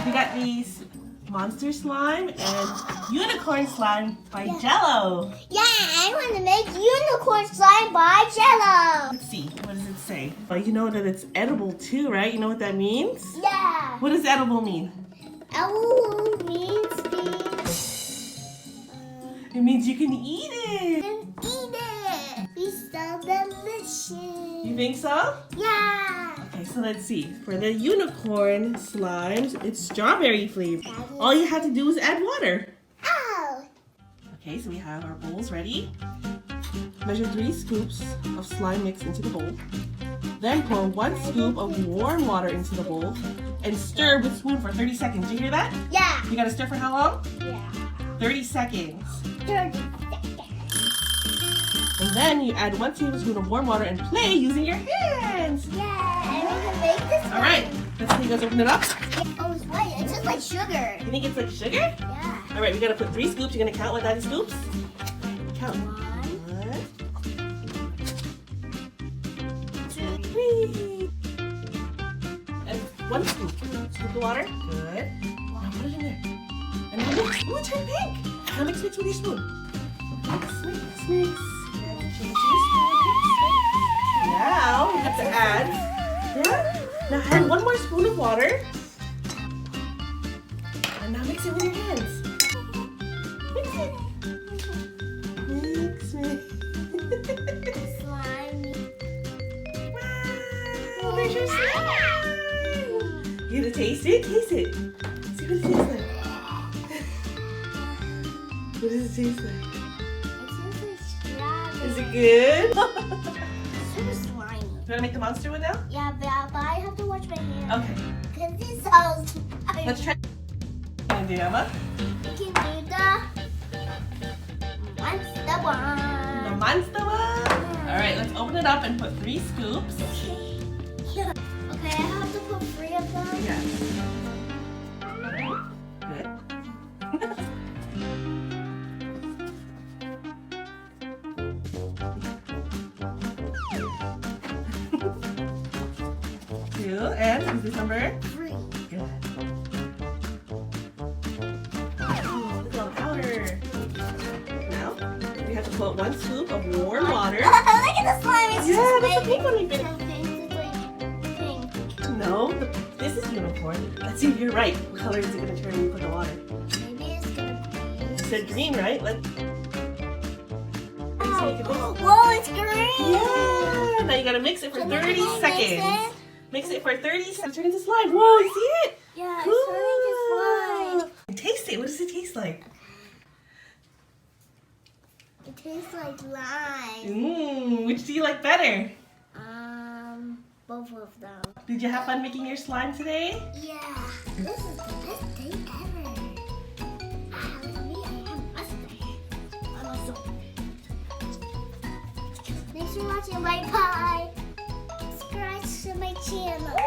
We got these monster slime and unicorn slime by Jello. Yeah, I want to make unicorn slime by Jello. Let's see, what does it say? Oh, you know that it's edible too, right? You know what that means? Yeah. What does edible mean? Edible means It means you can eat it. eat it. It's so delicious. You think so? Yeah. Okay, so let's see. For the unicorn slimes, it's strawberry flavored. All you have to do is add water. Oh. Okay, so we have our bowls ready. Measure 3 scoops of slime mix into the bowl. Then pour 1 scoop of warm water into the bowl and stir with spoon for 30 seconds. Did you hear that? Yeah. You gotta stir for how long? Yeah. 30 seconds. 30 seconds. And then you add 1 tablespoon of warm water and play using your hands. Yeah. And we can make this one. All right, let's see you guys open it up. Oh, it's white. It's just like sugar. You think it's like sugar? Yeah. All right, we gotta put 3 scoops. You're gonna count like 9 scoops? Count. 1, 1, 2, 3. And 1 scoop. Scoop the water. Good. Now put it in there. And now mix. Ooh, it turned pink. Now mix with your spoon. Mix. Now you have to add. Yeah. Now add 1 more spoon of water. And now mix it with your hands. Mix it. Mix it. slimy. Wow, there's your slime. You gonna taste it? Taste it. See what it tastes like. What does it taste like? Is it good? Super slimy. Do you want to make the monster one now? Yeah, but I have to wash my hands. Okay. Because it's so slimy. Let's try. Can you do, Emma? We can do the monster one. The monster one? Alright, let's open it up and put 3 scoops. Yeah. Okay, I have to put 3 of them. Yes. Good. 2, and is this number? 3. Good. Oh, look at all the powder. Now, we have to put 1 scoop of warm water. Look at the slime. It's Yeah, just that's a big. pink one we did. It's like pink. No, this is unicorn. Let's see if you're right. What color is it going to turn when you put the water? Maybe it's gonna be. You said green, right? Let's. Whoa, it's green. Yeah. Now you gotta mix it for Can 30 I mix seconds. it? Mix it for 30 seconds. Turn into slime. Whoa, you see it? Yeah, Cool. it's turning to slime. Taste it. What does it taste like? It tastes like lime. Which do you like better? Both of them. Did you have fun making your slime today? Yeah. This is the best day ever. With me, I have mustard. I'm also. Thanks for watching. Bye bye. Subscribe to my channel.